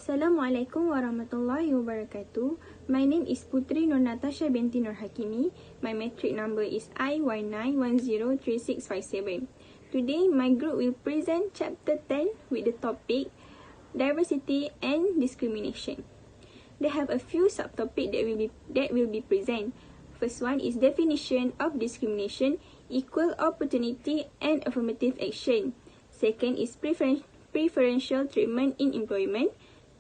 Assalamualaikum warahmatullahi wabarakatuh. My name is Putri Nur Natasha binti Nur Hakimi. My matric number is IY9103657. Today, my group will present chapter 10 with the topic Diversity and Discrimination. They have a few subtopics that will be present. First one is definition of discrimination, equal opportunity and affirmative action. Second is preferential treatment in employment.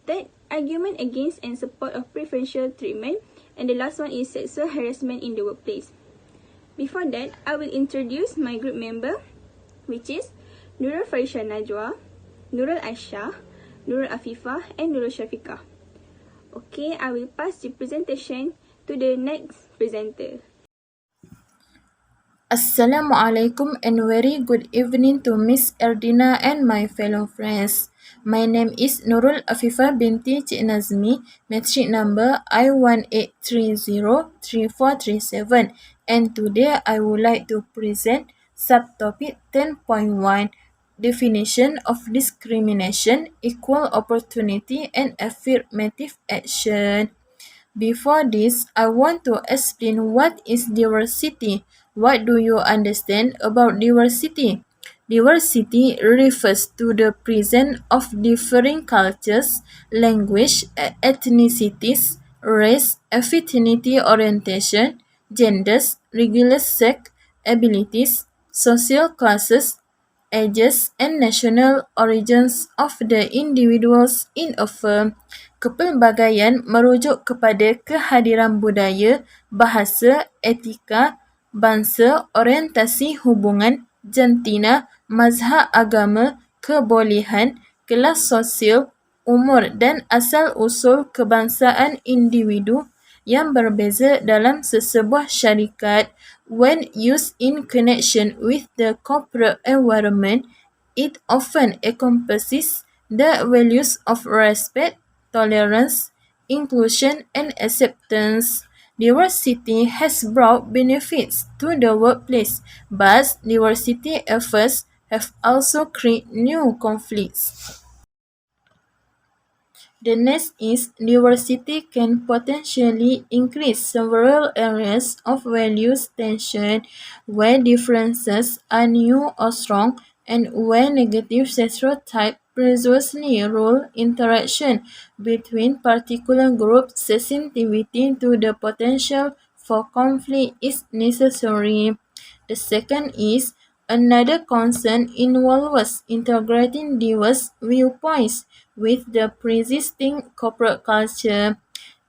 Third, argument against and support of preferential treatment. And the last one is sexual harassment in the workplace. Before that, I will introduce my group member, which is Nurul Farisha Najwa, Nurul Aisha, Nurul Afifah, and Nurul Syafiqah. Okay, I will pass the presentation to the next presenter. Assalamualaikum and very good evening to Miss Erdina and my fellow friends. My name is Nurul Afifah binti Cik Nazmi, matric number I18303437, and today I would like to present subtopic 10.1 Definition of Discrimination, Equal Opportunity and Affirmative Action. Before this, I want to explain what is diversity. What do you understand about diversity? Diversity refers to the presence of differing cultures, language, ethnicities, race, affinity orientation, genders, regular sex, abilities, social classes, ages, and national origins of the individuals in a firm. Kepelbagaian merujuk kepada kehadiran budaya, bahasa, etika, bangsa, orientasi hubungan, jantina, mazhab agama, kebolehan, kelas sosial, umur dan asal-usul kebangsaan individu yang berbeza dalam sesebuah syarikat. When used in connection with the corporate environment, it often encompasses the values of respect, tolerance, inclusion, and acceptance. Diversity has brought benefits to the workplace, but diversity efforts have also created new conflicts. The next is diversity can potentially increase several areas of values tension where differences are new or strong and where negative stereotypes previously rule interaction between particular groups. Sensitivity to the potential for conflict is necessary. The second is another concern involves integrating diverse viewpoints with the pre-existing corporate culture.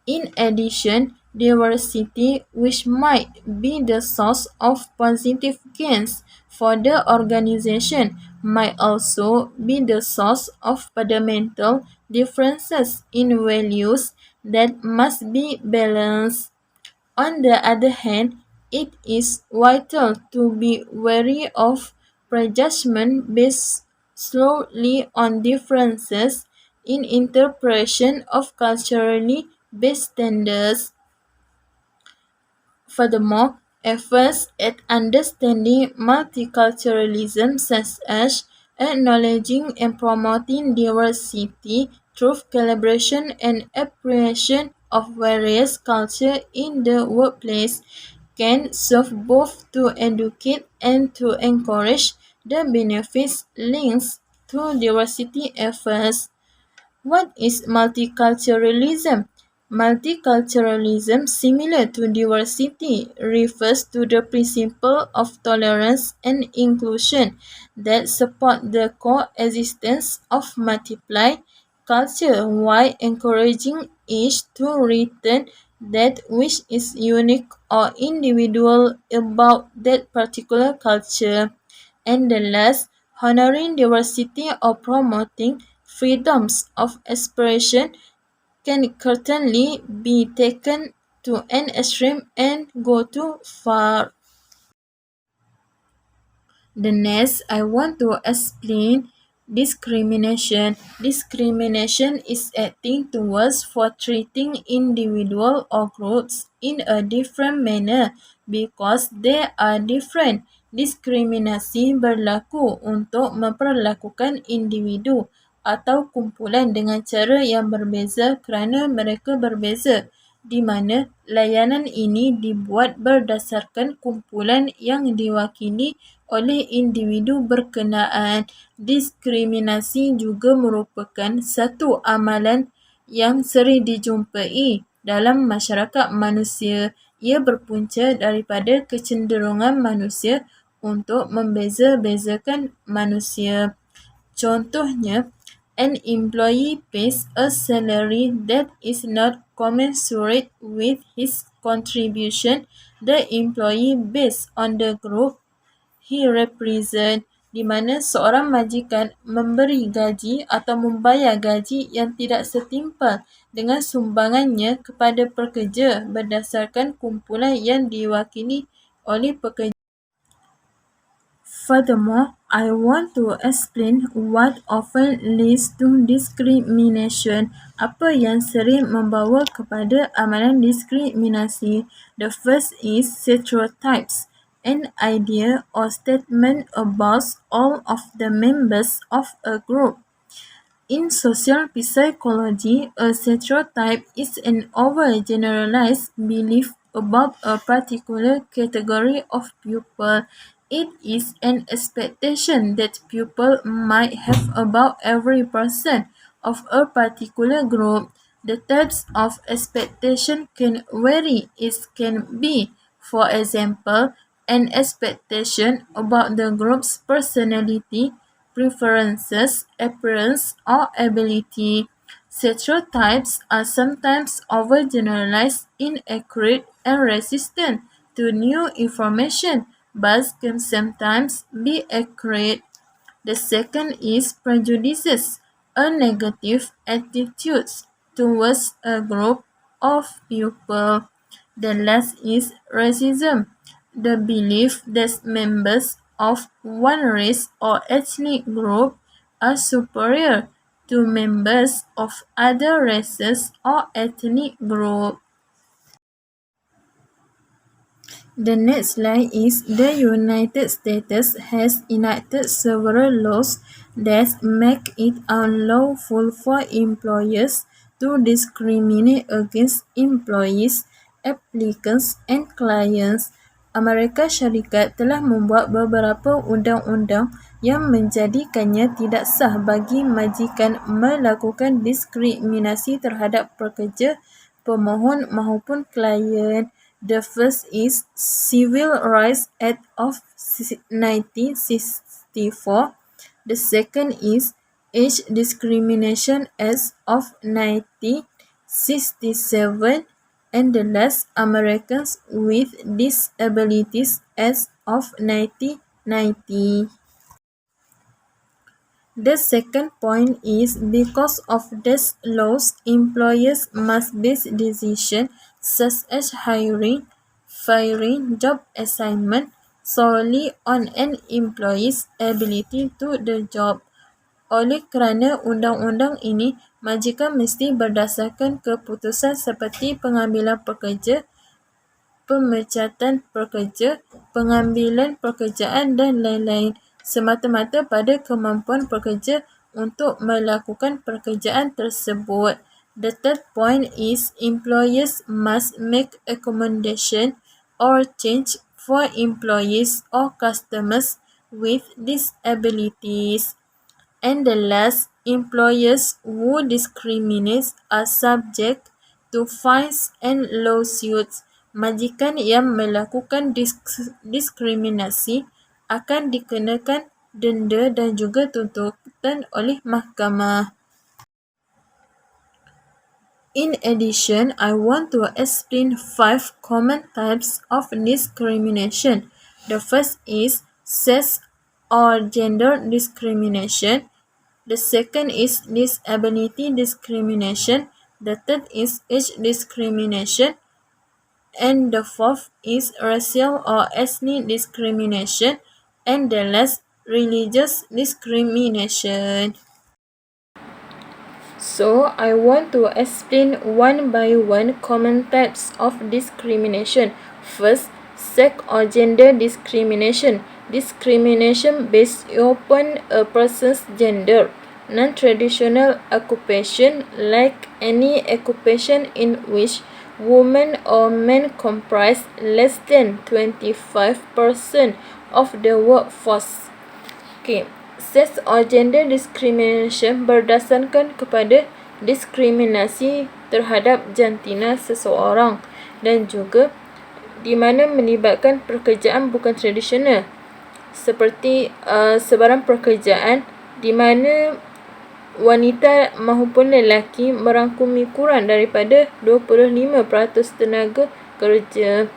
In addition, diversity, which might be the source of positive gains for the organization, might also be the source of fundamental differences in values that must be balanced. On the other hand, it is vital to be wary of prejudgment based solely on differences in interpretation of culturally based standards. Furthermore, efforts at understanding multiculturalism, such as acknowledging and promoting diversity through collaboration and appreciation of various cultures in the workplace, can serve both to educate and to encourage the benefits linked to diversity efforts. What is multiculturalism? Multiculturalism, similar to diversity, refers to the principle of tolerance and inclusion that support the coexistence of multiple cultures while encouraging each to retain that which is unique or individual about that particular culture. And the last, honoring diversity or promoting freedoms of expression can certainly be taken to an extreme and go too far. The next, I want to explain discrimination. Discrimination is acting towards for treating individual or groups in a different manner because they are different. Diskriminasi berlaku untuk memperlakukan individu atau kumpulan dengan cara yang berbeza kerana mereka berbeza, di mana layanan ini dibuat berdasarkan kumpulan yang diwakili oleh individu berkenaan. Diskriminasi juga merupakan satu amalan yang sering dijumpai dalam masyarakat manusia. Ia berpunca daripada kecenderungan manusia untuk membeza-bezakan manusia. Contohnya, an employee pays a salary that is not commensurate with his contribution. The employee based on the group he represents, di mana seorang majikan memberi gaji atau membayar gaji yang tidak setimpal dengan sumbangannya kepada pekerja berdasarkan kumpulan yang diwakili oleh pekerja. Furthermore, I want to explain what often leads to discrimination. Apa yang sering membawa kepada amalan diskriminasi? The first is stereotypes, an idea or statement about all of the members of a group. In social psychology, a stereotype is an overgeneralized belief about a particular category of people. It is an expectation that people might have about every person of a particular group. The types of expectation can vary. It can be, for example, an expectation about the group's personality, preferences, appearance, or ability. Stereotypes are sometimes overgeneralized, inaccurate, and resistant to new information, but can sometimes be accurate. The second is prejudices, a negative attitude towards a group of people. The last is racism, the belief that members of one race or ethnic group are superior to members of other races or ethnic groups. The next slide is the United States has enacted several laws that make it unlawful for employers to discriminate against employees, applicants, and clients. Amerika Syarikat telah membuat beberapa undang-undang yang menjadikannya tidak sah bagi majikan melakukan diskriminasi terhadap pekerja, pemohon maupun klien. The first is Civil Rights Act of 1964. The second is Age Discrimination Act of 1967. And the last, Americans with Disabilities Act of 1990. The second point is because of these laws, employers must base decisions such as hiring, firing, job assignment solely on an employee's ability to the job. Oleh kerana undang-undang ini, majikan mesti berdasarkan keputusan seperti pengambilan pekerja, pemecatan pekerja, pengambilan pekerjaan dan lain-lain semata-mata pada kemampuan pekerja untuk melakukan pekerjaan tersebut. The third point is employers must make accommodation or change for employees or customers with disabilities. And the last, employers who discriminate are subject to fines and lawsuits. Majikan yang melakukan diskriminasi akan dikenakan denda dan juga tuntutan oleh mahkamah. In addition, I want to explain 5 common types of discrimination. The first is sex or gender discrimination. The second is disability discrimination. The third is age discrimination. And the fourth is racial or ethnic discrimination. And the last, religious discrimination. So, I want to explain one by one common types of discrimination. First, sex or gender discrimination. Discrimination based upon a person's gender. Non-traditional occupation, like any occupation in which women or men comprise less than 25% of the workforce. Okay. Sex or gender discrimination berdasarkan kepada diskriminasi terhadap jantina seseorang dan juga di mana melibatkan pekerjaan bukan tradisional seperti sebarang pekerjaan di mana wanita maupun lelaki merangkumi kurang daripada 25% tenaga kerja.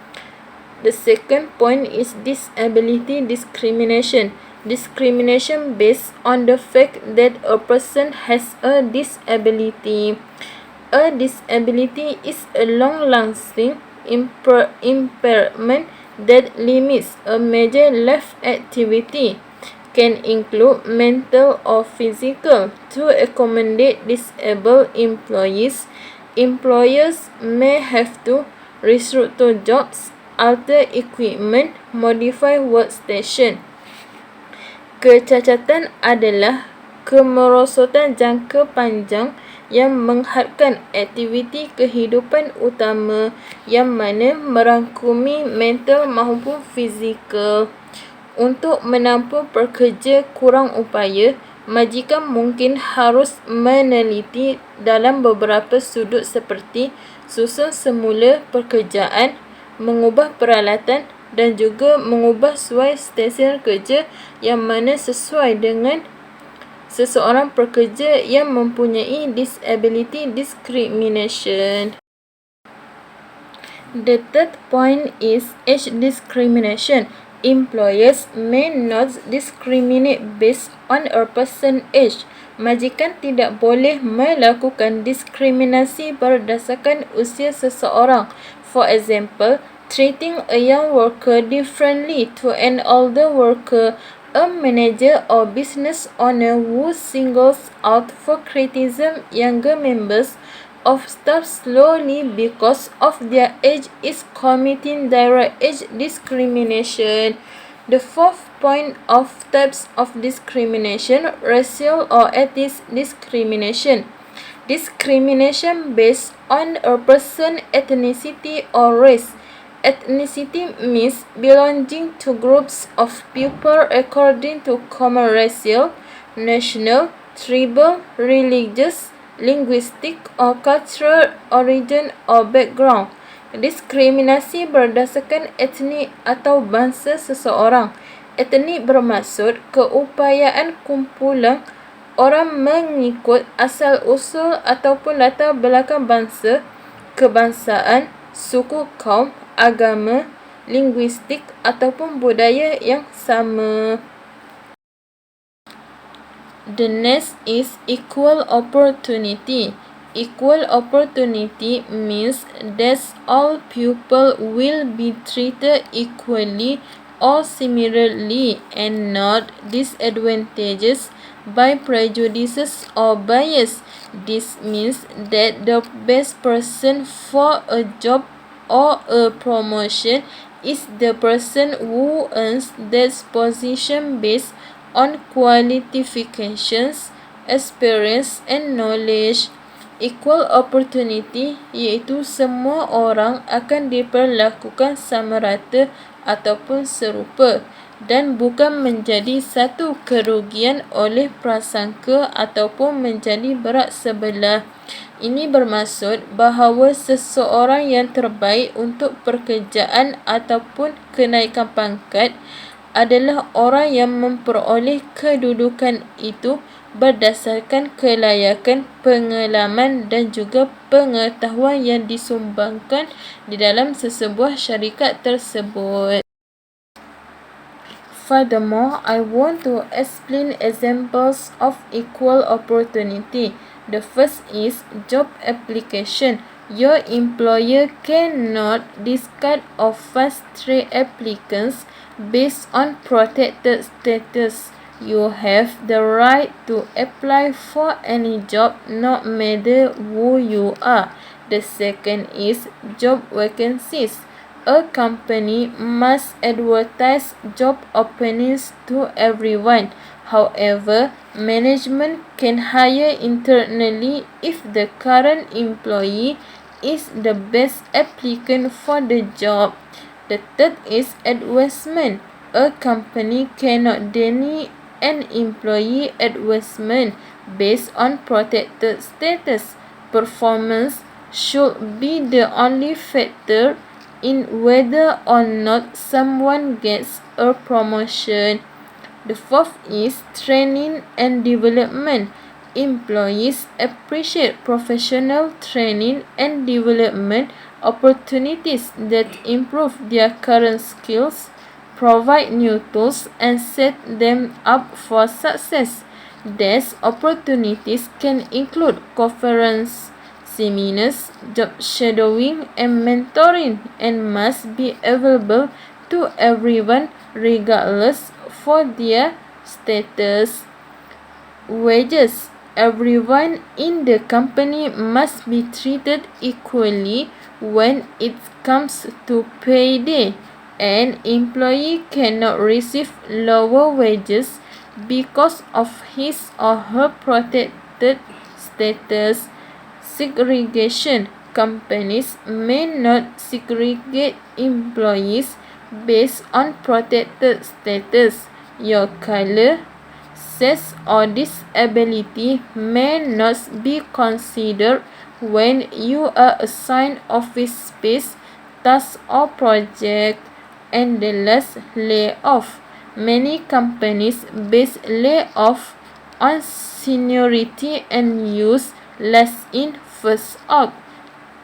The second point is disability discrimination. Discrimination based on the fact that a person has a disability. A disability is a long-lasting impairment that limits a major life activity, can include mental or physical. To accommodate disabled employees, employers may have to restructure jobs, alter equipment, modify workstation. Kecacatan adalah kemerosotan jangka panjang yang menghadkan aktiviti kehidupan utama yang mana merangkumi mental maupun fizikal. Untuk menampung pekerja kurang upaya, majikan mungkin harus meneliti dalam beberapa sudut seperti susun semula pekerjaan, mengubah peralatan dan juga mengubah suai stesen kerja yang mana sesuai dengan seseorang pekerja yang mempunyai disability discrimination. The third point is age discrimination. Employers may not discriminate based on a person's age. Majikan tidak boleh melakukan diskriminasi berdasarkan usia seseorang. For example, treating a young worker differently to an older worker. A manager or business owner who singles out for criticism younger members of staff slowly because of their age is committing direct age discrimination. The fourth point of types of discrimination, racial or ethnic discrimination. Discrimination based on a person's ethnicity or race. Ethnicity means belonging to groups of people according to common racial, national, tribal, religious, linguistic or cultural origin or background. Diskriminasi berdasarkan etnik atau bangsa seseorang. Etnik bermaksud keupayaan kumpulan orang mengikut asal-usul ataupun latar belakang bangsa, kebangsaan, suku kaum, agama, linguistik ataupun budaya yang sama. The next is equal opportunity. Equal opportunity means that all people will be treated equally or similarly and not disadvantaged by prejudices or bias. This means that the best person for a job or a promotion is the person who earns that position based on qualifications, experience and knowledge. Equal opportunity iaitu semua orang akan diperlakukan sama rata ataupun serupa dan bukan menjadi satu kerugian oleh prasangka ataupun menjadi berat sebelah. Ini bermaksud bahawa seseorang yang terbaik untuk pekerjaan ataupun kenaikan pangkat adalah orang yang memperoleh kedudukan itu berdasarkan kelayakan, pengalaman dan juga pengetahuan yang disumbangkan di dalam sesebuah syarikat tersebut. Furthermore, I want to explain examples of equal opportunity. The first is job application. Your employer cannot discard or fast-track applicants based on protected status. You have the right to apply for any job, no matter who you are. The second is job vacancies. A company must advertise job openings to everyone. However, management can hire internally if the current employee is the best applicant for the job. The third is advancement. A company cannot deny an employee advancement based on protected status. Performance should be the only factor in whether or not someone gets a promotion. The fourth is training and development. Employees appreciate professional training and development opportunities that improve their current skills, provide new tools, and set them up for success. These opportunities can include conference, seminars, job shadowing, and mentoring, and must be available to everyone regardless for their status. Wages. Everyone in the company must be treated equally when it comes to payday. An employee cannot receive lower wages because of his or her protected status. Segregation. Companies may not segregate employees based on protected status. Your color, sex, or disability may not be considered when you are assigned office space, task, or project. And the last, layoff. Many companies base layoff on seniority and use last in, first out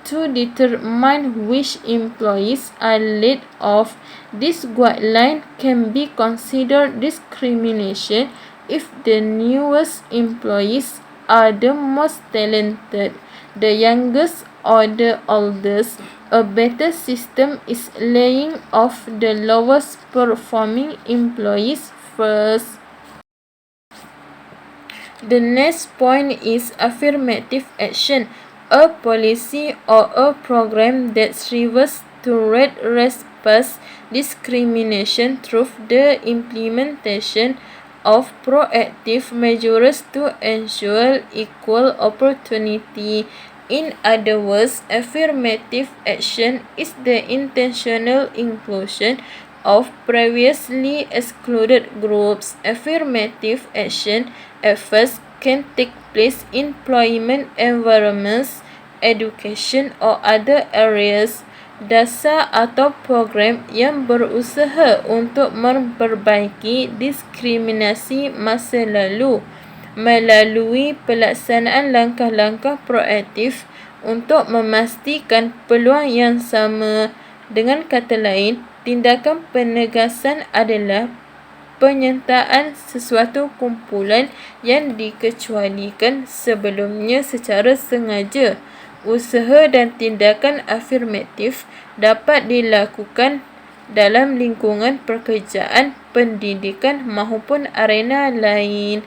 to determine which employees are laid off. This guideline can be considered discrimination if the newest employees are the most talented, the youngest, or the oldest. A better system is laying off the lowest performing employees first. The next point is affirmative action, a policy or a program that strives to redress past discrimination through the implementation of proactive measures to ensure equal opportunity. In other words, affirmative action is the intentional inclusion of previously excluded groups. Affirmative action efforts can take place in employment environments, education, or other areas. Dasar atau program yang berusaha untuk memperbaiki diskriminasi masa lalu melalui pelaksanaan langkah-langkah proaktif untuk memastikan peluang yang sama. Dengan kata lain, tindakan penegasan adalah penyertaan sesuatu kumpulan yang dikecualikan sebelumnya secara sengaja. Usaha dan tindakan afirmatif dapat dilakukan dalam lingkungan pekerjaan, pendidikan maupun arena lain.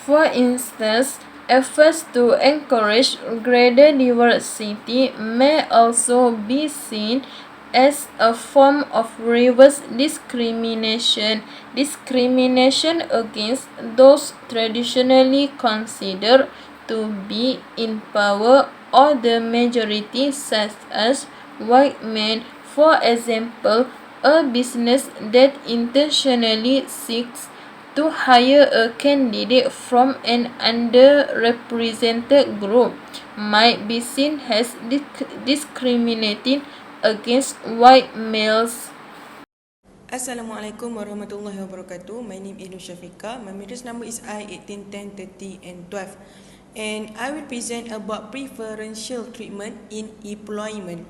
For instance, efforts to encourage greater diversity may also be seen as a form of reverse discrimination, discrimination against those traditionally considered to be in power or the majority, such as white men. For example, a business that intentionally seeks to hire a candidate from an underrepresented group might be seen as discriminating against white males. Assalamualaikum warahmatullahi wabarakatuh. My name is Shafika. My marriage number is I18 10 30 and 12. And I will present about preferential treatment in employment.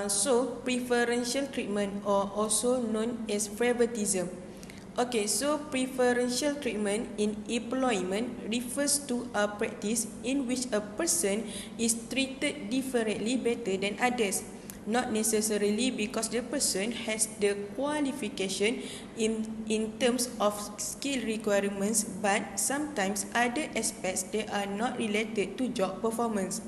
So preferential treatment, or also known as favoritism. Okay, so preferential treatment in employment refers to a practice in which a person is treated differently better than others, not necessarily because the person has the qualification in terms of skill requirements, but sometimes other aspects that are not related to job performance.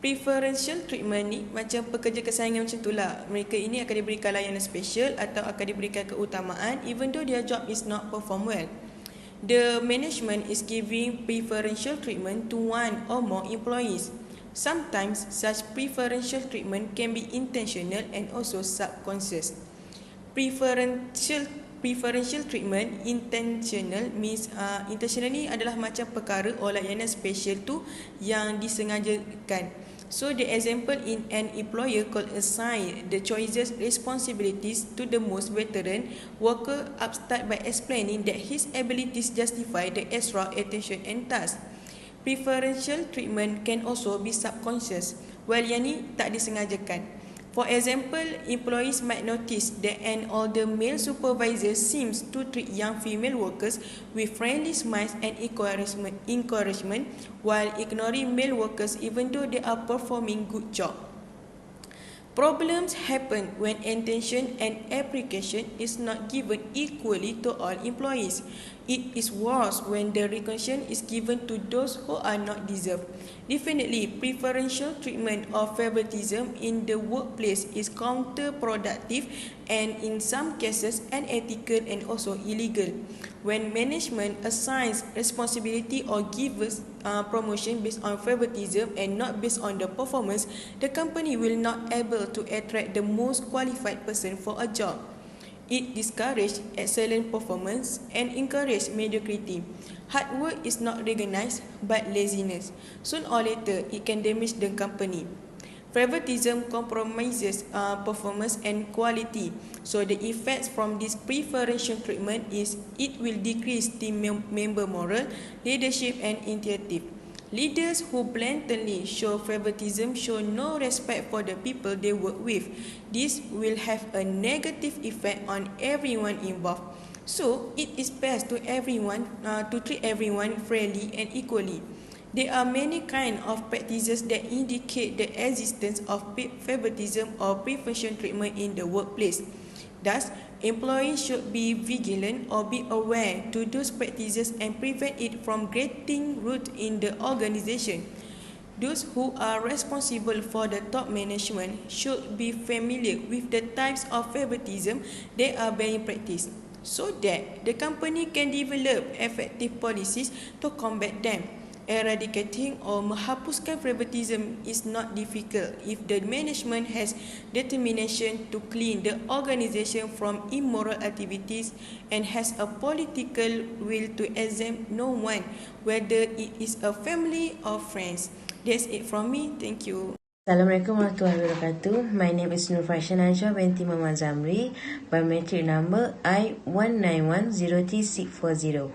Preferential treatment ni macam pekerja kesayangan macam tu lah. Mereka ini akan diberikan layanan special atau akan diberikan keutamaan even though their job is not perform well. The management is giving preferential treatment to one or more employees. Sometimes such preferential treatment can be intentional and also subconscious. Preferential treatment intentional means intentional ni adalah macam perkara layanan special tu yang disengajakan. So the example in an employer could assign the choices responsibilities to the most veteran worker upstart by explaining that his abilities justify the extra attention and task. Preferential treatment can also be subconscious, while yang ni tak disengajakan. For example, employees might notice that an older male supervisor seems to treat young female workers with friendly smiles and encouragement while ignoring male workers even though they are performing good job. Problems happen when attention and appreciation is not given equally to all employees. It is worse when the recognition is given to those who are not deserved. Definitely, preferential treatment or favoritism in the workplace is counterproductive and in some cases unethical and also illegal. When management assigns responsibility or gives promotion based on favoritism and not based on the performance, the company will not able to attract the most qualified person for a job. It discourages excellent performance and encourages mediocrity. Hard work is not recognized but laziness. Soon or later, it can damage the company. Favoritism compromises performance and quality. So the effects from this preferential treatment is it will decrease team member moral, leadership and initiative. Leaders who blatantly show favoritism show no respect for the people they work with. This will have a negative effect on everyone involved. So it is best to treat everyone fairly and equally. There are many kinds of practices that indicate the existence of favoritism or preferential treatment in the workplace. Thus, employees should be vigilant or be aware to those practices and prevent it from getting root in the organization. Those who are responsible for the top management should be familiar with the types of favoritism that are being practiced, so that the company can develop effective policies to combat them. Eradicating or menghapuskan favoritism is not difficult if the management has determination to clean the organisation from immoral activities and has a political will to exempt no one, whether it is a family or friends. That's it from me. Thank you. Assalamualaikum warahmatullahi wabarakatuh. My name is Nur Faishan Najwa binti Muhammad Zamri. Biometric number I19103640.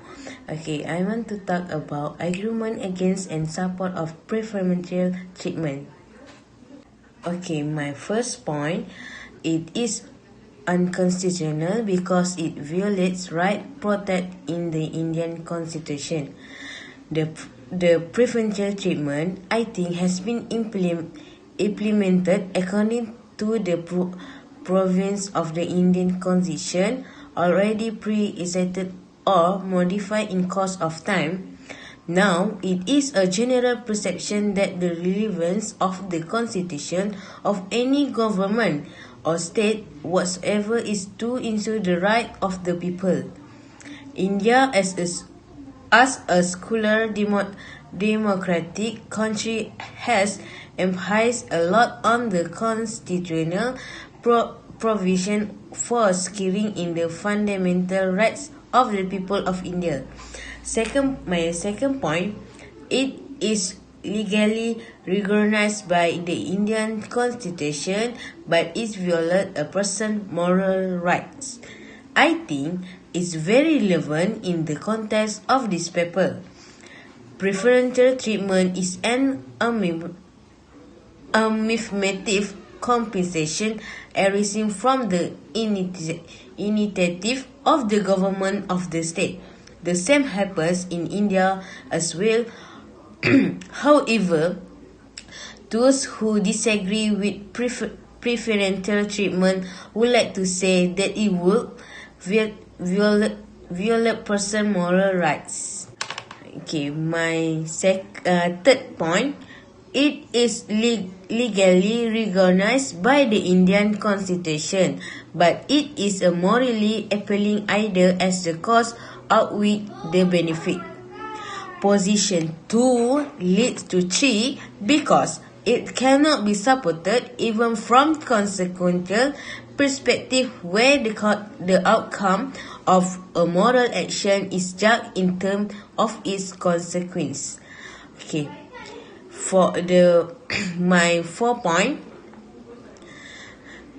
Okay, I want to talk about argument against and support of preferential treatment. Okay, my first point, it is unconstitutional because it violates right protected in the Indian Constitution. The preferential treatment, I think, has been implemented according to the provisions of the Indian Constitution, already pre-existed or modified in course of time. Now, it is a general perception that the relevance of the Constitution of any government or state whatsoever is to ensure the right of the people. India, as a secular democratic country, has emphasized a lot on the constitutional provision for securing in the fundamental rights of the people of India. My second point, it is legally recognized by the Indian Constitution, but it violates a person's moral rights. I think it's very relevant in the context of this paper. Preferential treatment is an affirmative compensation arising from the initiative of the government of the state. The same happens in India as well. However, those who disagree with preferential treatment would like to say that it would violate person's moral rights. Okay, my third point, It is legally recognized by the Indian Constitution, but it is a morally appealing idea as the cost outweighs the benefit. Position 2 leads to 3 because it cannot be supported even from consequential perspective where the outcome of a moral action is judged in terms of its consequence. Okay. For my 4 point,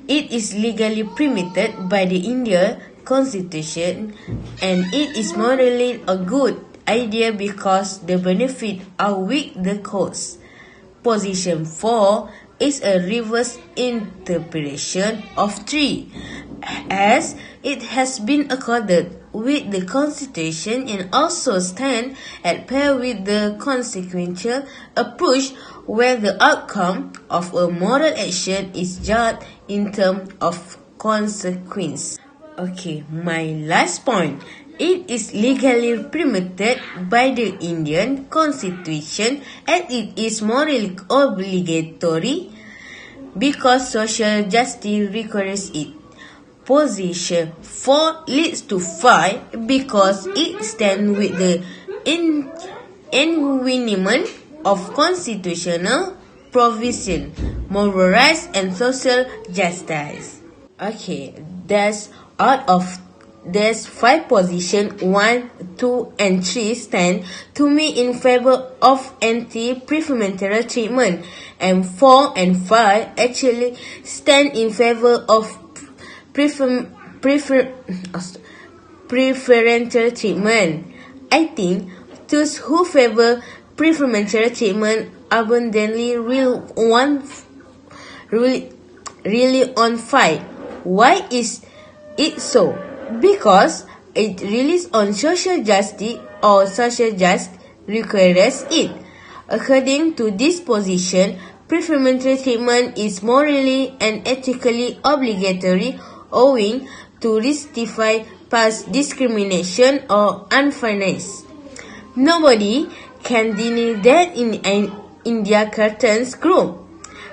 it is legally permitted by the Indian Constitution and it is morally a good idea because the benefit outweigh the cost. Position 4 is a reverse interpretation of 3 as it has been accorded with the Constitution and also stand at pair with the consequential approach where the outcome of a moral action is judged in terms of consequence. Okay, my last point. It is legally permitted by the Indian Constitution and it is morally obligatory because social justice requires it. Position 4 leads to 5 because it stands with the environment of constitutional provision, moral rights and social justice. Okay, there's 5 positions, 1, 2 and 3 stand to me in favor of anti-preferential treatment and 4 and 5 actually stand in favor of preferential treatment. I think those who favor preferential treatment abundantly really on fight. Why is it so? Because it relies on social justice or social justice requires it. According to this position, preferential treatment is morally and ethically obligatory owing to rectify past discrimination or unfairness. Nobody can deny that in India Curtin's group.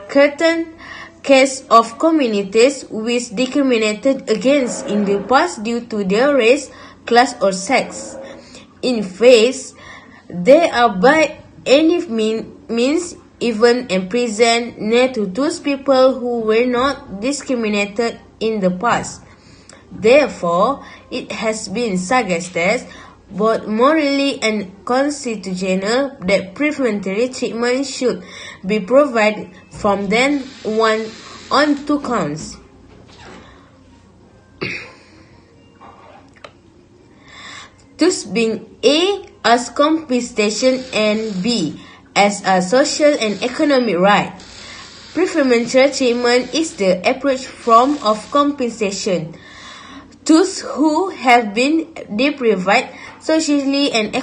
Curtin case of communities which discriminated against in the past due to their race, class or sex. In fact, they are by any means even imprisoned near to those people who were not discriminated in the past. Therefore, it has been suggested, both morally and constitutional, that preferential treatment should be provided from then on 2 counts. Thus being A as compensation and B as a social and economic right. Preferential treatment is the approach form of compensation. Those who have been deprived socially and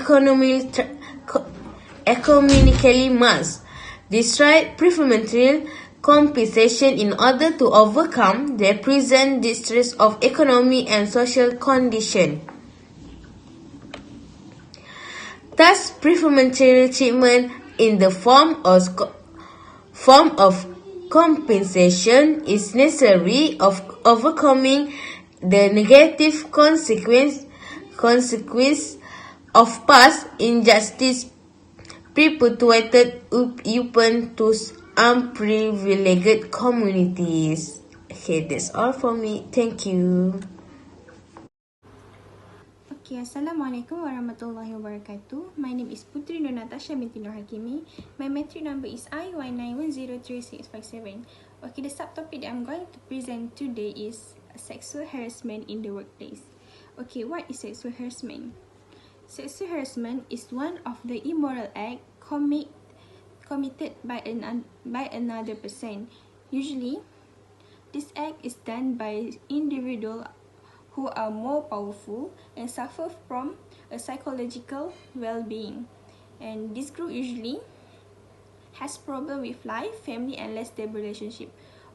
economically must destroy preferential compensation in order to overcome their present distress of economic and social condition. Thus, preferential treatment in the form of compensation is necessary of overcoming the negative consequence of past injustice perpetuated upon those unprivileged communities. Okay, that's all for me. Thank you. Okay, Assalamualaikum warahmatullahi wabarakatuh. My name is Putri Nur Natasha binti Nur Hakimi. My metric number is I191033657. Okay, the subtopic that I'm going to present today is sexual harassment in the workplace. Okay, what is sexual harassment? Sexual harassment is one of the immoral acts committed by another person. Usually, this act is done by individuals who are more powerful and suffer from a psychological well-being. And this group usually has problem with life, family and less stable relationship.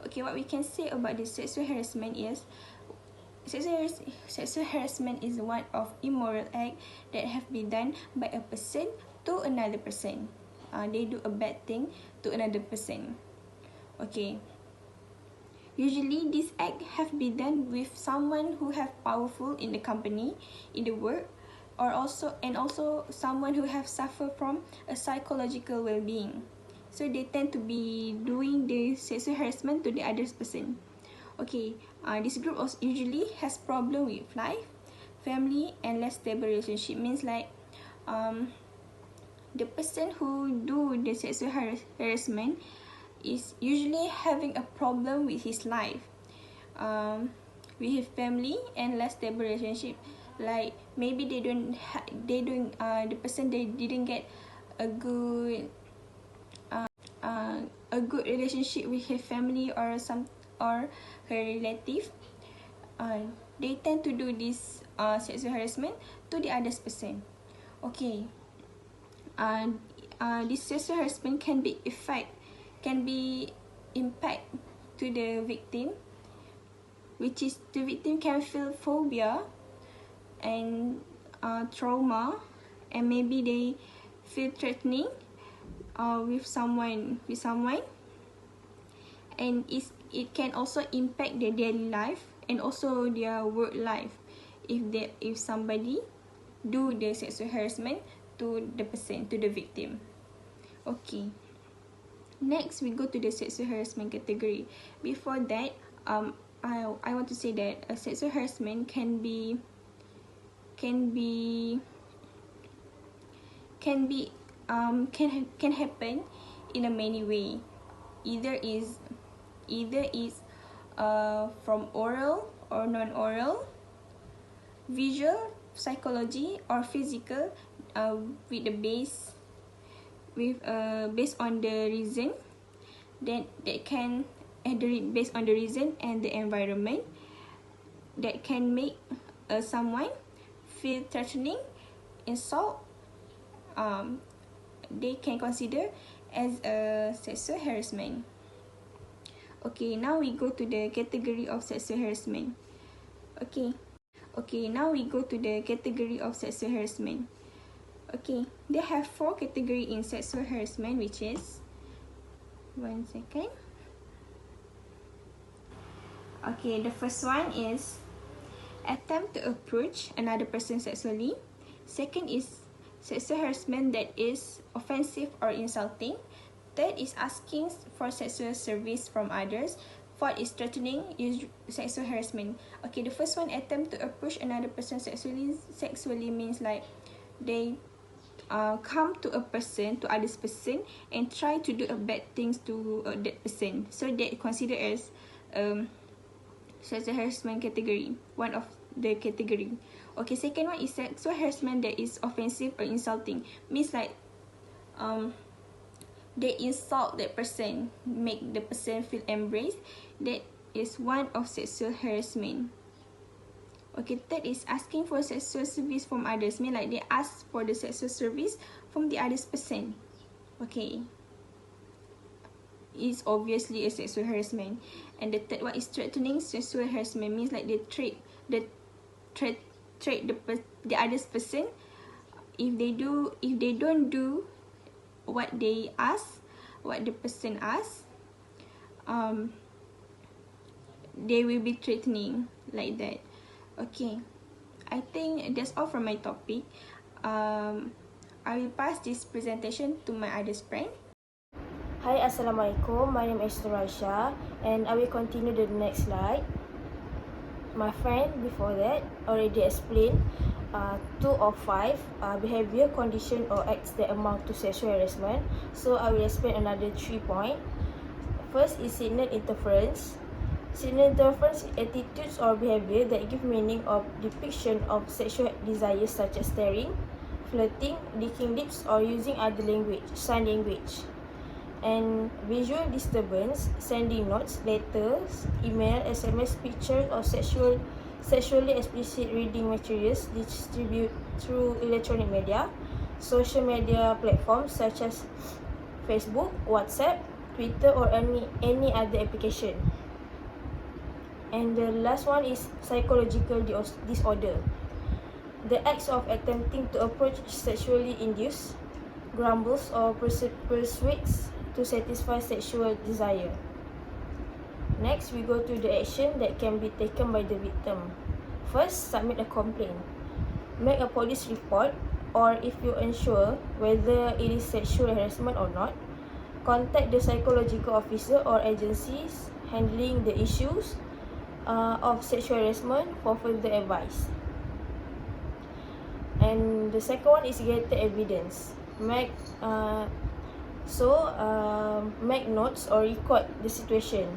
Okay, what we can say about this sexual harassment is sexual harassment is one of immoral act that have been done by a person to another person. they do a bad thing to another person. Okay. Usually, this act have been done with someone who have powerful in the company, in the work, or also someone who have suffered from a psychological well-being. So they tend to be doing the sexual harassment to the other person. Okay, this group also usually has problem with life, family, and less stable relationship. Means like, the person who do the sexual harassment is usually having a problem with his life, with his family and less stable relationship. Like maybe the person, they didn't get a good relationship with her family or her relative. They tend to do this sexual harassment to the other person. Okay. This sexual harassment can be impact to the victim, which is the victim can feel phobia and trauma, and maybe they feel threatening with someone, and it can also impact their daily life and also their work life if somebody do the sexual harassment to the victim. Okay. Next, we go to the sexual harassment category. Before that, I want to say that a sexual harassment can happen in a many way. Either is from oral or non-oral, visual, psychology, or physical, based on the reason based on the reason and the environment that can make someone feel threatening, insult. They can consider as a sexual harassment. Okay, now we go to the category of sexual harassment. Okay, now we go to the category of sexual harassment. Okay, they have 4 categories in sexual harassment, which is, one second. Okay, the first one is attempt to approach another person sexually. Second is sexual harassment that is offensive or insulting. Third is asking for sexual service from others. Fourth is threatening sexual harassment. Okay, the first one, attempt to approach another person sexually means like they come to other person and try to do a bad things to that person. So that considered as sexual harassment category, one of the category. Okay, second one is sexual harassment that is offensive or insulting. Means like they insult that person, make the person feel embraced. That is one of sexual harassment. Okay, third is asking for sexual service from others. Mean like they ask for the sexual service from the other person. Okay, it's obviously a sexual harassment. And the third one is threatening sexual harassment. Means like they threat the other person if they don't do what the person asks. They will be threatening like that. Okay, I think that's all from my topic. I will pass this presentation to my other friend. Hi, Assalamualaikum. My name is Raisha, and I will continue the next slide. My friend before that already explained 2 of 5 behavior, condition, or acts that amount to sexual harassment. So I will explain another 3 points. First is signal interference. Signal interference is attitudes or behavior that give meaning of depiction of sexual desires such as staring, flirting, licking lips, or using other language, sign language. And visual disturbance, sending notes, letters, email, SMS, pictures, or sexually explicit reading materials distributed through electronic media, social media platforms such as Facebook, WhatsApp, Twitter, or any other application. And the last one is psychological disorder. The acts of attempting to approach sexually induced grumbles, or persuades to satisfy sexual desire. Next, we go to the action that can be taken by the victim. First, submit a complaint. Make a police report, or if you're unsure whether it is sexual harassment or not, contact the psychological officer or agencies handling the issues of sexual harassment for further advice. And the second one is get the evidence. Make notes or record the situation.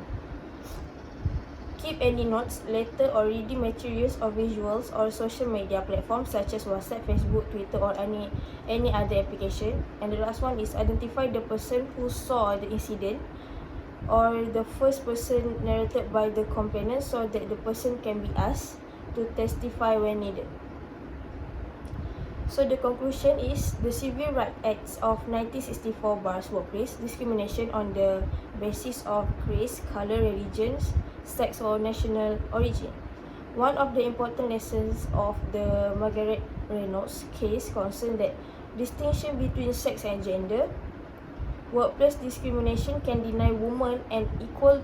Keep any notes, letter or reading materials or visuals or social media platforms such as WhatsApp, Facebook, Twitter or any other application. And the last one is identify the person who saw the incident or the first person narrated by the complainant so that the person can be asked to testify when needed. So the conclusion is the Civil Rights Acts of 1964 bars workplace discrimination on the basis of race, color, religions, sex or national origin. One of the important lessons of the Margaret Reynolds case concerned that distinction between sex and gender. Workplace discrimination can deny women an equal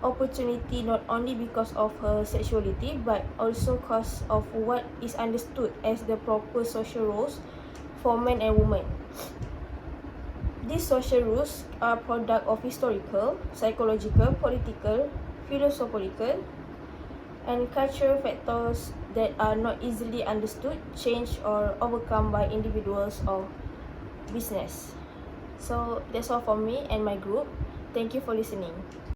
opportunity not only because of her sexuality but also because of what is understood as the proper social roles for men and women. These social rules are product of historical, psychological, political, philosophical, and cultural factors that are not easily understood, changed, or overcome by individuals or business. So that's all for me and my group. Thank you for listening.